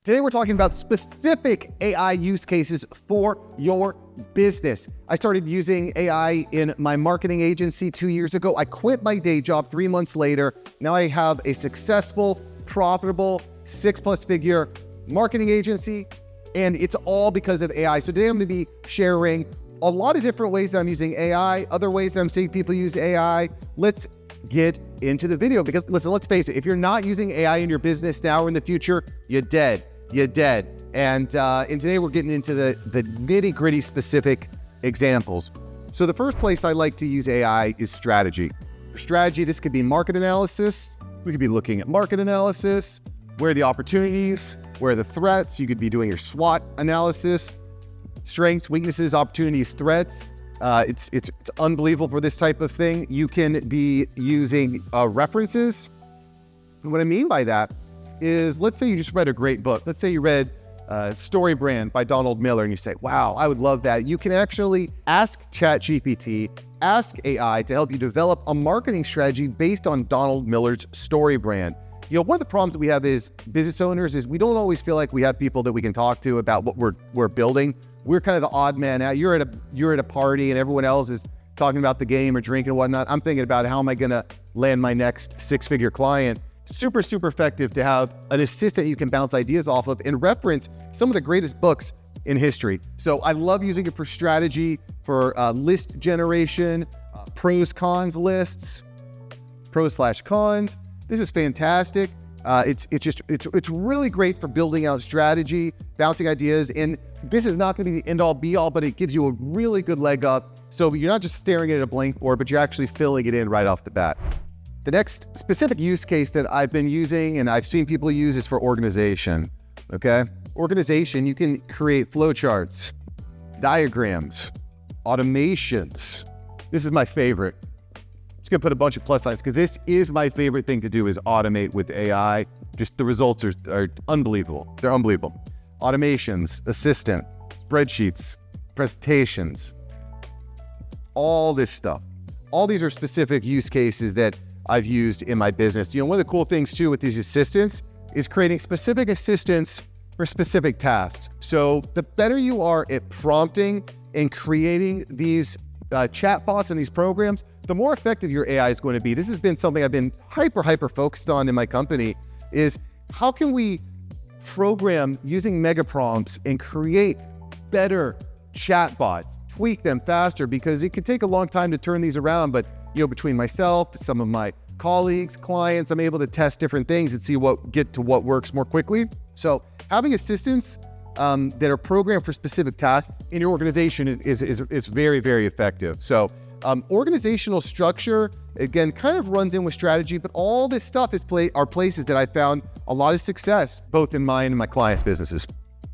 Today we're talking about specific AI use cases for your business. I started using AI in my marketing agency 2 years ago. I quit my day job 3 months later. Now I have a successful, profitable, 6+ figure marketing agency, and it's all because of AI. So today I'm going to be sharing a lot of different ways that I'm using AI, other ways that I'm seeing people use AI. Let's get into the video because listen, let's face it, if you're not using AI in your business now or in the future, you're dead. You're dead. And today we're getting into the nitty-gritty specific examples. So the first place I like to use AI is strategy. For strategy, this could be market analysis. We could be looking at market analysis. Where are the opportunities? Where are the threats? You could be doing your SWOT analysis. Strengths, weaknesses, opportunities, threats. It's unbelievable for this type of thing. You can be using references. And what I mean by that is, let's say you just read a great book. Let's say you read Story Brand by Donald Miller and you say, wow, I would love that. You can actually ask ChatGPT, ask AI to help you develop a marketing strategy based on Donald Miller's Story Brand. You know, one of the problems that we have as business owners is we don't always feel like we have people that we can talk to about what we're building. We're kind of the odd man out. You're at a party and everyone else is talking about the game or drinking and whatnot. I'm thinking about how am I going to land my next 6-figure client. Super effective to have an assistant you can bounce ideas off of and reference some of the greatest books in history. So I love using it for strategy, for list generation, pros, cons lists, pros/cons. This is fantastic. It's really great for building out strategy, bouncing ideas, and this is not going to be the end all be all, but it gives you a really good leg up. So you're not just staring at a blank board, but you're actually filling it in right off the bat. The next specific use case that I've been using and I've seen people use is for organization, okay? Organization, you can create flowcharts, diagrams, automations. This is my favorite. Just gonna put a bunch of plus signs because this is my favorite thing to do is automate with AI. Just the results are unbelievable. They're unbelievable. Automations, assistant, spreadsheets, presentations, all this stuff. All these are specific use cases that I've used in my business. You know, one of the cool things too with these assistants is creating specific assistants for specific tasks. So the better you are at prompting and creating these chatbots and these programs, the more effective your AI is going to be. This has been something I've been hyper focused on in my company is how can we program using mega prompts and create better chatbots, tweak them faster because it can take a long time to turn these around. But you know, between myself, some of my colleagues, clients, I'm able to test different things and see get to what works more quickly. So having assistants that are programmed for specific tasks in your organization is very effective. So organizational structure, again, kind of runs in with strategy, but all this stuff are places that I found a lot of success, both in mine and my clients' businesses.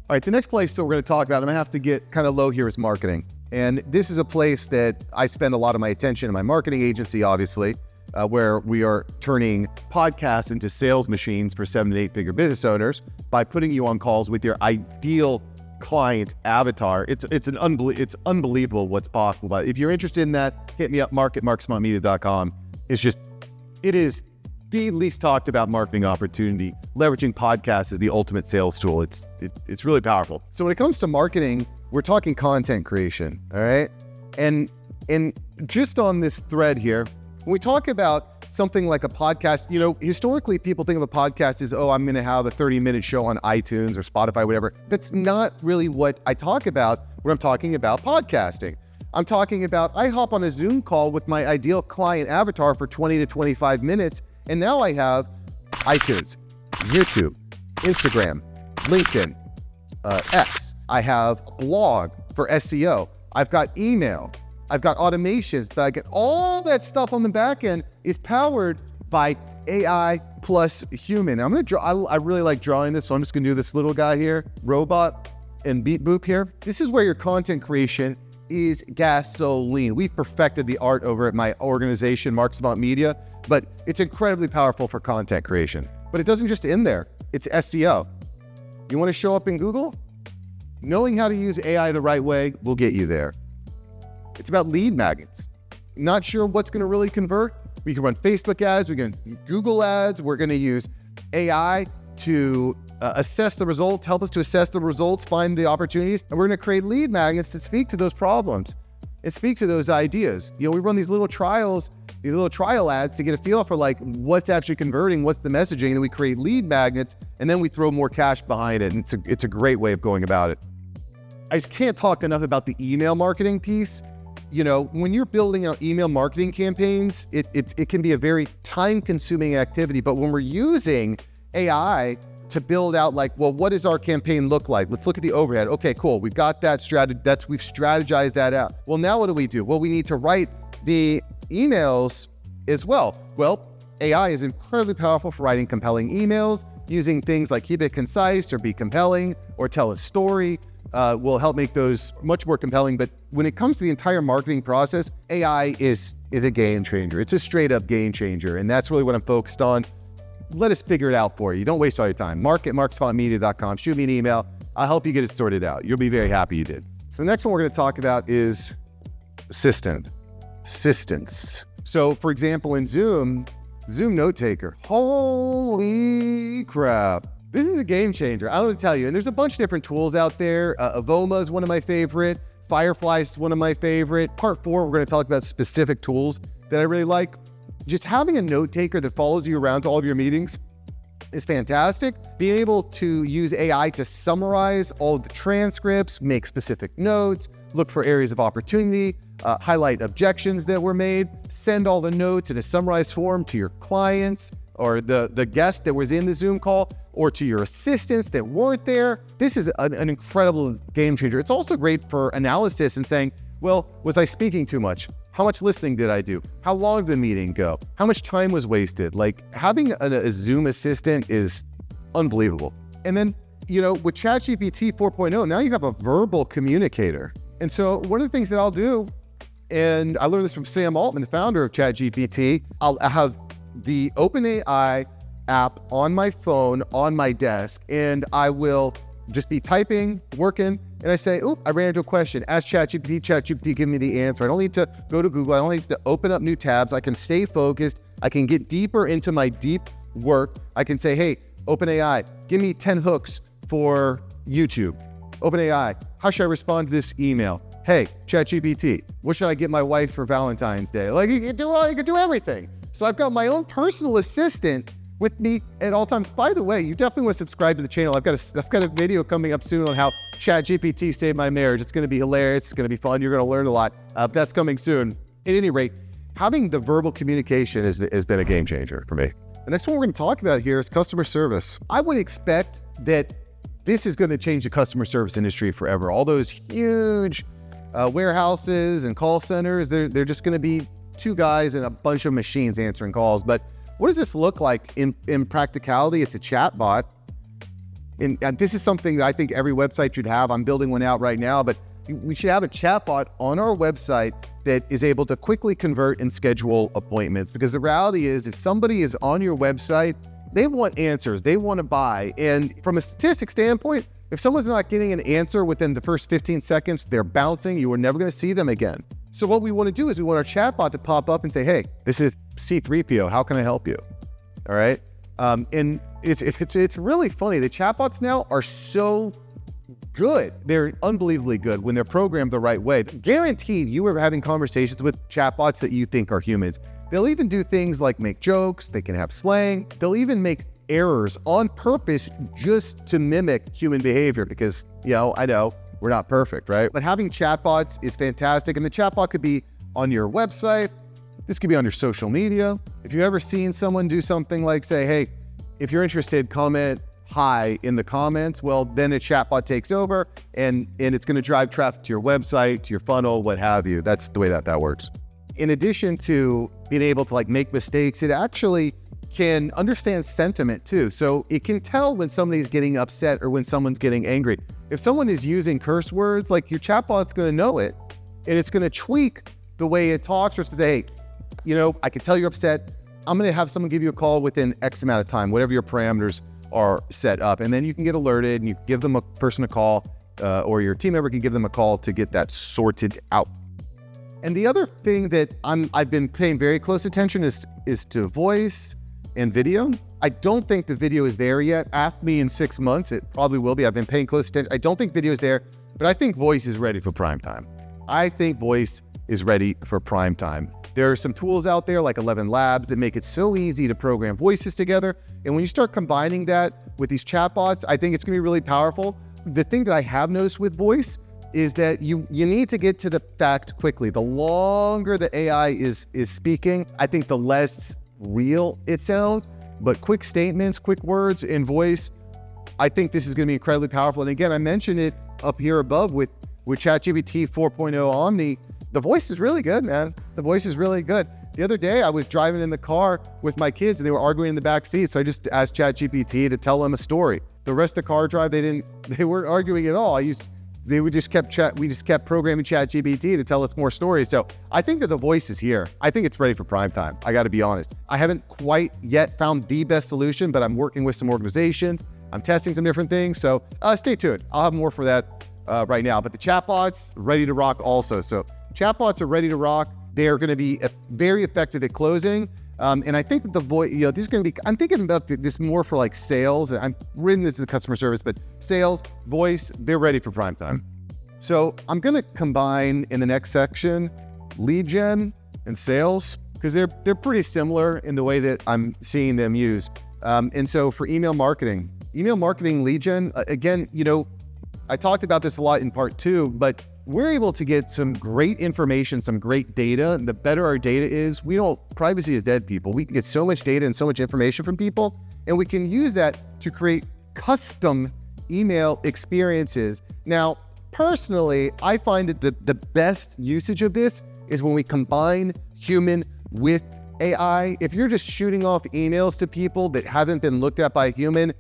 All right, the next place that we're going to talk about, I'm going to have to get kind of low here, is marketing. And this is a place that I spend a lot of my attention in my marketing agency, obviously, where we are turning podcasts into sales machines for 7- and 8-figure business owners by putting you on calls with your ideal client avatar. It's unbelievable what's possible. But if you're interested in that, hit me up, mark@marksmartmedia.com. It is the least talked about marketing opportunity. Leveraging podcasts is the ultimate sales tool. It's really powerful. So when it comes to marketing, we're talking content creation, all right? And just on this thread here, when we talk about something like a podcast, you know, historically people think of a podcast as, oh, I'm going to have a 30-minute show on iTunes or Spotify, whatever. That's not really what I talk about when I'm talking about podcasting. I'm talking about, I hop on a Zoom call with my ideal client avatar for 20 to 25 minutes, and now I have iTunes, YouTube, Instagram, LinkedIn, X. I have a blog for SEO. I've got email. I've got automations. But I get all that stuff on the back end is powered by AI plus human. I'm gonna draw. I really like drawing this, so I'm just gonna do this little guy here, robot and beat boop here. This is where your content creation is gasoline. We've perfected the art over at my organization, Savant Media, but it's incredibly powerful for content creation. But it doesn't just end there. It's SEO. You want to show up in Google? Knowing how to use AI the right way will get you there. It's about lead magnets. Not sure what's going to really convert? We can run Facebook ads, we can Google ads, we're going to use AI to assess the results, help us to assess the results, find the opportunities, and we're going to create lead magnets that speak to those problems and speak to those ideas. You know, we run these little trials, these little trial ads to get a feel for like what's actually converting, what's the messaging, and then we create lead magnets, and then we throw more cash behind it, and it's a great way of going about it. I just can't talk enough about the email marketing piece. You know, when you're building out email marketing campaigns, it can be a very time-consuming activity, but when we're using AI to build out like, well, what does our campaign look like? Let's look at the overhead. Okay, cool. We've got that we've strategized that out. Well, now what do? Well, we need to write the emails as well. Well, AI is incredibly powerful for writing compelling emails, using things like keep it concise or be compelling or tell a story. Will help make those much more compelling. But when it comes to the entire marketing process, AI is a game changer. It's a straight up game changer. And that's really what I'm focused on. Let us figure it out for you. Don't waste all your time. mark@marksavantmedia.com. Shoot me an email. I'll help you get it sorted out. You'll be very happy you did. So the next one we're going to talk about is assistants. So for example, in Zoom Notetaker, holy crap. This is a game changer. I want to tell you, and there's a bunch of different tools out there. Avoma is one of my favorite. Fireflies is one of my favorite. Part 4, we're going to talk about specific tools that I really like. Just having a note taker that follows you around to all of your meetings is fantastic. Being able to use AI to summarize all of the transcripts, make specific notes, look for areas of opportunity, highlight objections that were made, send all the notes in a summarized form to your clients or the guest that was in the Zoom call, or to your assistants that weren't there. This is an incredible game changer. It's also great for analysis and saying, well, was I speaking too much? How much listening did I do? How long did the meeting go? How much time was wasted? Like having a Zoom assistant is unbelievable. And then, you know, with ChatGPT 4.0, now you have a verbal communicator. And so one of the things that I'll do, and I learned this from Sam Altman, the founder of ChatGPT, I'll have the OpenAI app on my phone, on my desk, and I will just be typing, working, and I say, oh, I ran into a question. Ask ChatGPT, give me the answer. I don't need to go to Google. I don't need to open up new tabs. I can stay focused. I can get deeper into my deep work. I can say, hey, OpenAI, give me 10 hooks for YouTube. OpenAI, how should I respond to this email? Hey, ChatGPT, what should I get my wife for Valentine's Day? Like you can do everything. So I've got my own personal assistant with me at all times. By the way, you definitely want to subscribe to the channel. I've got a video coming up soon on how ChatGPT saved my marriage. It's going to be hilarious. It's going to be fun. You're going to learn a lot. That's coming soon. At any rate, having the verbal communication has been a game changer for me. The next one we're going to talk about here is customer service. I would expect that this is going to change the customer service industry forever. All those huge warehouses and call centers, they're just going to be 2 guys and a bunch of machines answering calls. But what does this look like in practicality? It's a chatbot. And this is something that I think every website should have. I'm building one out right now, but we should have a chatbot on our website that is able to quickly convert and schedule appointments. Because the reality is, if somebody is on your website, they want answers, they want to buy. And from a statistic standpoint, if someone's not getting an answer within the first 15 seconds, they're bouncing. You are never going to see them again. So what we want to do is we want our chatbot to pop up and say, hey, this is C3PO. How can I help you? All right. And it's really funny. The chatbots now are so good. They're unbelievably good when they're programmed the right way. Guaranteed you are having conversations with chatbots that you think are humans. They'll even do things like make jokes. They can have slang. They'll even make errors on purpose just to mimic human behavior because, you know, I know we're not perfect, right? But having chatbots is fantastic. And the chatbot could be on your website. This could be on your social media. If you've ever seen someone do something like say, hey, if you're interested, comment hi in the comments. Well, then a chatbot takes over and it's going to drive traffic to your website, to your funnel, what have you. That's the way that works. In addition to being able to like make mistakes, it actually can understand sentiment too. So it can tell when somebody's getting upset or when someone's getting angry. If someone is using curse words, like your chatbot's going to know it and it's going to tweak the way it talks or to say, hey, you know, I can tell you're upset. I'm going to have someone give you a call within X amount of time, whatever your parameters are set up. And then you can get alerted and you give them a person a call or your team member can give them a call to get that sorted out. And the other thing that I've been paying very close attention is to voice and video. I don't think the video is there yet. Ask me in 6 months, it probably will be. I've been paying close attention. I don't think video is there, but I think voice is ready for prime time. I think voice is ready for prime time. There are some tools out there like 11 Labs that make it so easy to program voices together. And when you start combining that with these chatbots, I think it's gonna be really powerful. The thing that I have noticed with voice is that you need to get to the fact quickly. The longer the AI is speaking, I think the less real it sounds, but quick statements, quick words in voice, I think this is gonna be incredibly powerful. And again, I mentioned it up here above with ChatGPT 4.0 Omni. The voice is really good, man. The voice is really good. The other day, I was driving in the car with my kids and they were arguing in the back seat. So I just asked ChatGPT to tell them a story. The rest of the car drive, they weren't arguing at all. We just kept programming ChatGPT to tell us more stories. So I think that the voice is here. I think it's ready for prime time. I got to be honest. I haven't quite yet found the best solution, but I'm working with some organizations. I'm testing some different things. So stay tuned. I'll have more for that right now. But the chatbots ready to rock also. So chatbots are ready to rock. They are going to be very effective at closing. And I think that the voice, this is going to be, I'm thinking about this more for like sales. I'm written this as a customer service, but sales, voice, they're ready for prime time. So I'm going to combine in the next section, lead gen and sales, because they're pretty similar in the way that I'm seeing them used. And so for email marketing, lead gen, again, I talked about this a lot in part 2, but we're able to get some great information, some great data. And the better our data is, privacy is dead, people. We can get so much data and so much information from people, and we can use that to create custom email experiences. Now, personally, I find that the best usage of this is when we combine human with AI. If you're just shooting off emails to people that haven't been looked at by a human,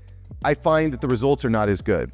I find that the results are not as good.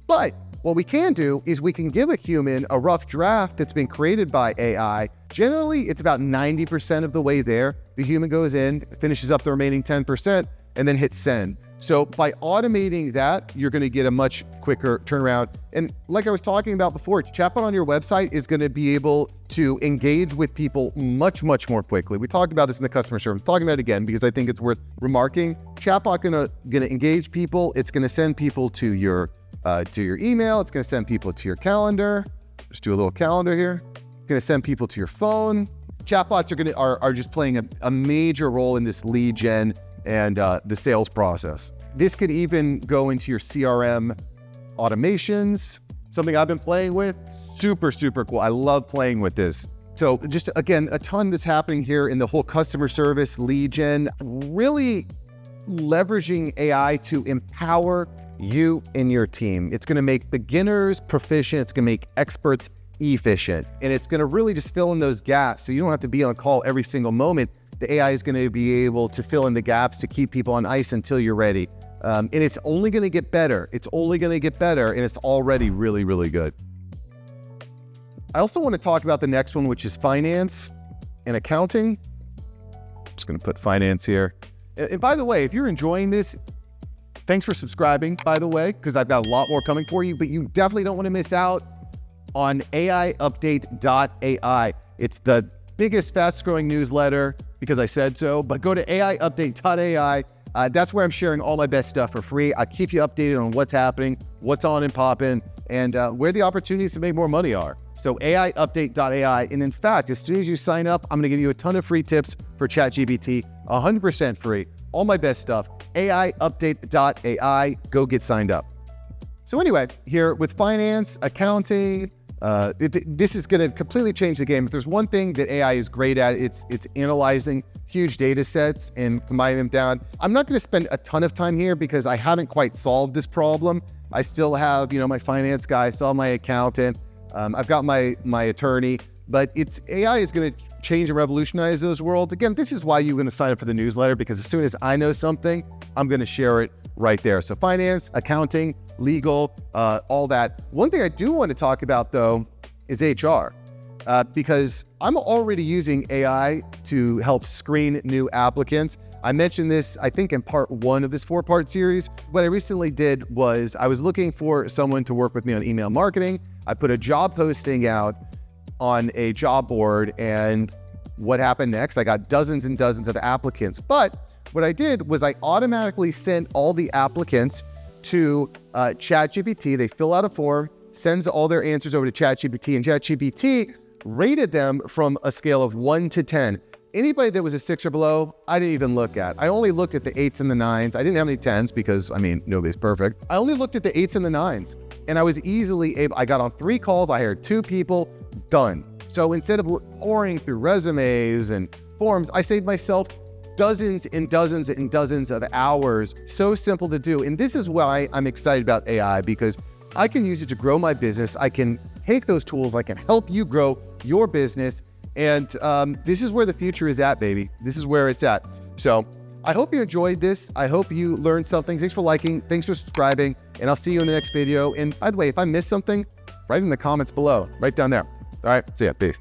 But what we can do is we can give a human a rough draft that's been created by AI. Generally, it's about 90% of the way there. The human goes in, finishes up the remaining 10%, and then hits send. So by automating that, you're going to get a much quicker turnaround. And like I was talking about before, chatbot on your website is going to be able to engage with people much, much more quickly. We talked about this in the customer service. I'm talking about it again because I think it's worth remarking. Chatbot gonna engage people. It's going to send people to your email. It's going to send people to your calendar. Just do a little calendar here. It's going to send people to your phone. Chatbots are just playing a major role in this lead gen and the sales process. This could even go into your CRM automations, something I've been playing with. Super, super cool. I love playing with this. So just again, a ton that's happening here in the whole customer service lead gen, really leveraging AI to empower you and your team. It's going to make beginners proficient. It's going to make experts efficient. And it's going to really just fill in those gaps. So you don't have to be on call every single moment. The AI is going to be able to fill in the gaps to keep people on ice until you're ready. And it's only going to get better. It's only going to get better. And it's already really, really good. I also want to talk about the next one, which is finance and accounting. I'm just going to put finance here. And by the way, if you're enjoying this, thanks for subscribing, by the way, because I've got a lot more coming for you, but you definitely don't want to miss out on AIupdate.ai. It's the biggest, fastest growing newsletter because I said so, but go to AIupdate.ai. That's where I'm sharing all my best stuff for free. I keep you updated on what's happening, what's on and popping, and where the opportunities to make more money are. So AIupdate.ai. And in fact, as soon as you sign up, I'm going to give you a ton of free tips for ChatGPT, 100% free. All my best stuff, AIupdate.ai. Go get signed up. So anyway, here with finance, accounting, this is going to completely change the game. If there's one thing that AI is great at, it's analyzing huge data sets and combining them down. I'm not going to spend a ton of time here because I haven't quite solved this problem. I still have, my finance guy, I still have my accountant. I've got my attorney, but AI is going to change and revolutionize those worlds. Again, this is why you're going to sign up for the newsletter, because as soon as I know something, I'm going to share it right there. So finance, accounting, legal, all that. One thing I do want to talk about though is HR, because I'm already using AI to help screen new applicants. I mentioned this, I think, in part 1 of this 4-part series. What I recently did was I was looking for someone to work with me on email marketing. I put a job posting out on a job board, and what happened next? I got dozens and dozens of applicants. But what I did was I automatically sent all the applicants to ChatGPT. They fill out a form, sends all their answers over to ChatGPT, and ChatGPT rated them from a scale of 1 to 10. Anybody that was a 6 or below, I didn't even look at. I only looked at the 8s and the 9s. I didn't have any 10s because, I mean, nobody's perfect. I only looked at the 8s and the 9s. And I was easily able, I got on 3 calls, I hired 2 people, done. So instead of pouring through resumes and forms, I saved myself dozens and dozens and dozens of hours. So simple to do. And this is why I'm excited about AI, because I can use it to grow my business. I can take those tools, I can help you grow your business. And this is where the future is at, baby. This is where it's at. So I hope you enjoyed this. I hope you learned something. Thanks for liking. Thanks for subscribing. And I'll see you in the next video. And by the way, if I missed something, write in the comments below, right down there. All right, see ya. Peace.